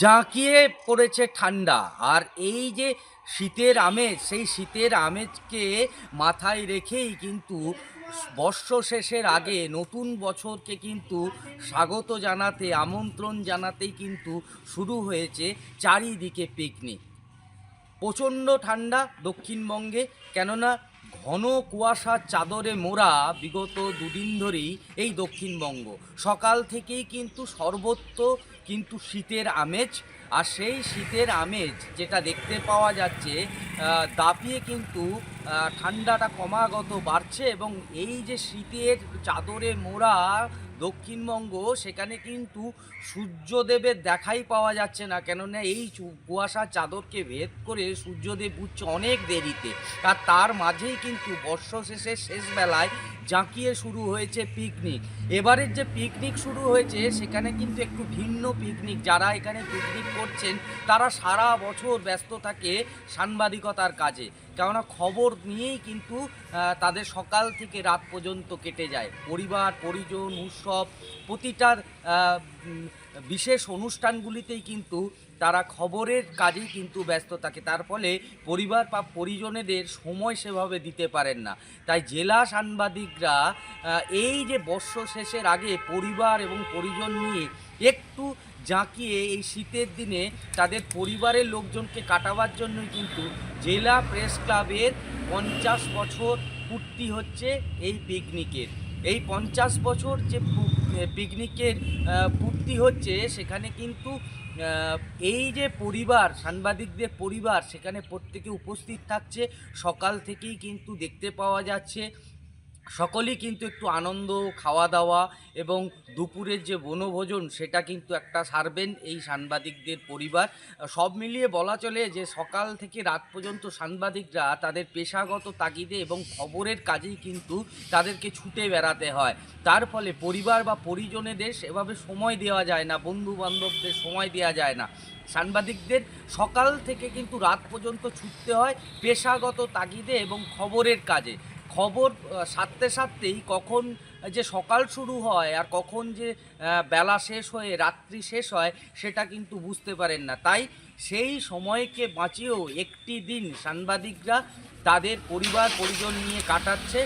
জাঁকিয়ে পড়েছে ঠান্ডা। আর এই যে শীতের আমেজ, সেই শীতের আমেজকে মাথায় রেখেই কিন্তু বর্ষ শেষের আগে নতুন বছরকে কিন্তু স্বাগত জানাতে, আমন্ত্রণ জানাতেই কিন্তু শুরু হয়েছে চারিদিকে পিকনিক। প্রচণ্ড ঠান্ডা দক্ষিণবঙ্গে, কেননা ঘন কুয়াশার চাদরে মোড়া বিগত দুদিন ধরেই এই দক্ষিণবঙ্গ। সকাল থেকেই কিন্তু সর্বত্র কিন্তু শীতের আমেজ। আর সেই শীতের আমেজ যেটা দেখতে পাওয়া যাচ্ছে, দাপিয়ে কিন্তু ঠান্ডাটা ক্রমাগত বাড়ছে। এবং এই যে শীতের চাদরে মোড়া দক্ষিণবঙ্গ, সেখানে কিন্তু সূর্যদেবের দেখাই পাওয়া যাচ্ছে না, কেননা এই কুয়াশার চাদরকে ভেদ করে সূর্যদেব উঠছে অনেক দেরিতে। আর তার মাঝেই কিন্তু বর্ষ শেষের শেষ বেলায় জাঁকিয়ে শুরু হয়েছে পিকনিক। এবারের যে পিকনিক শুরু হয়েছে সেখানে কিন্তু একটু ভিন্ন পিকনিক। যারা এখানে পিকনিক করছেন তারা সারা বছর ব্যস্ত থাকে সাংবাদিকতার কাজে, কেননা খবর নিয়েই কিন্তু তাদের সকাল থেকে রাত পর্যন্ত কেটে যায়। পরিবার পরিজন উৎসব প্রতিটার বিশেষ অনুষ্ঠানগুলিতেই কিন্তু তারা খবরের কাজেই কিন্তু ব্যস্ত থাকে। তার ফলে পরিবার বা পরিজনেদের সময় সেভাবে দিতে পারেন না। তাই জেলা সাংবাদিকরা এই যে বর্ষ শেষের আগে পরিবার এবং পরিজন নিয়ে একটু জাঁকিয়ে এই শীতের দিনে তাদের পরিবারের লোকজনকে কাটাবার জন্যই কিন্তু জেলা প্রেস ক্লাবের 50 বছর পূর্তি হচ্ছে এই পিকনিকের। এই 50 বছর যে পিকনিকের পূর্তি হচ্ছে, সেখানে কিন্তু এই যে পরিবার, সাংবাদিকদের পরিবার, সেখানে প্রত্যেকে উপস্থিত থাকছে। সকাল থেকেই কিন্তু দেখতে পাওয়া যাচ্ছে সকলেই কিন্তু একটু আনন্দ, খাওয়া দাওয়া এবং দুপুরের যে বনভোজন সেটা কিন্তু একটা সারবেন এই সাংবাদিকদের পরিবার। সব মিলিয়ে বলা চলে যে সকাল থেকে রাত পর্যন্ত সাংবাদিকরা তাদের পেশাগত তাগিদে এবং খবরের কাজেই কিন্তু তাদেরকে ছুটে বেড়াতে হয়। তার ফলে পরিবার বা পরিজনেদের সেভাবে সময় দেওয়া যায় না, বন্ধু বান্ধবদের সময় দেওয়া যায় না। সাংবাদিকদের সকাল থেকে কিন্তু রাত পর্যন্ত ছুটতে হয় পেশাগত তাগিদে এবং খবরের কাজে। খবর সারতে সারতেই কখন যে সকাল শুরু হয় আর কখন যে বেলা শেষ হয়ে রাত্রি শেষ হয় সেটা কিন্তু বুঝতে পারেন না। তাই সেই সময়কে বাঁচিয়েও একটি দিন সাংবাদিকরা তাদের পরিবার পরিজন নিয়ে কাটাচ্ছে।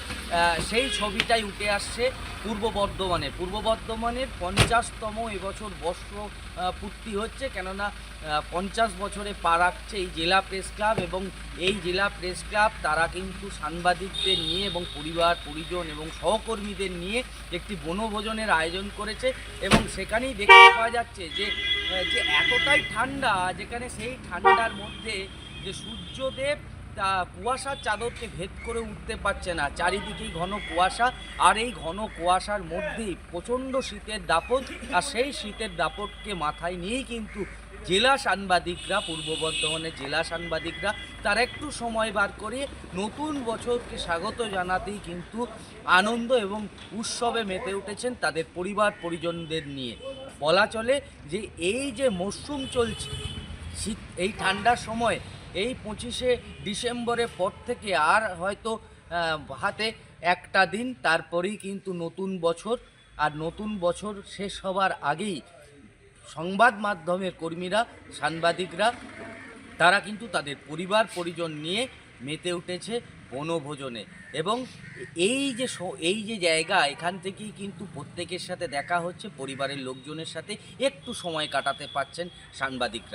সেই ছবিটাই উঠে আসছে পূর্ব বর্ধমানের 50তম এবছর বর্ষ পূর্তি হচ্ছে, কেননা 50 বছরে পা রাখছে এই জেলা প্রেস ক্লাব। এবং এই জেলা প্রেস ক্লাব তারা কিন্তু সাংবাদিকদের নিয়ে এবং পরিবার পরিজন এবং সহকর্মীদের নিয়ে একটি বনভোজনের আয়োজন করেছে। এবং সেখানেই দেখতে পাওয়া যাচ্ছে যে এতটাই ঠান্ডা, যেখানে সেই ঠান্ডার মধ্যে যে সূর্যদেব তা কুয়াশার চাদরকে ভেদ করে উঠতে পারছে না, চারিদিকেই ঘন কুয়াশা। আর এই ঘন কুয়াশার মধ্যেই প্রচণ্ড শীতের দাপট। আর সেই শীতের দাপটকে মাথায় নিয়েই কিন্তু জেলা সাংবাদিকরা, পূর্ব বর্ধমানের জেলা সাংবাদিকরা তারা একটু সময় বার করে নতুন বছরকে স্বাগত জানাতেই কিন্তু আনন্দ এবং উৎসবে মেতে উঠেছেন তাদের পরিবার পরিজনদের নিয়ে। বলা চলে যে এই যে মরশুম চলছে শীত, এই ঠান্ডার সময়, এই 25শে ডিসেম্বরের পর থেকে আর হয়তো হাতে একটা দিন, তারপরেই কিন্তু নতুন বছর। আর নতুন বছর শেষ হবার আগেই সংবাদ মাধ্যমের কর্মীরা, সাংবাদিকরা তারা কিন্তু তাদের পরিবার পরিজন নিয়ে মেতে উঠেছে বনভোজনে। এবং এই যে জায়গা, এখান থেকেই কিন্তু প্রত্যেকের সাথে দেখা হচ্ছে, পরিবারের লোকজনের সাথে একটু সময় কাটাতে পারছেন সাংবাদিকরা।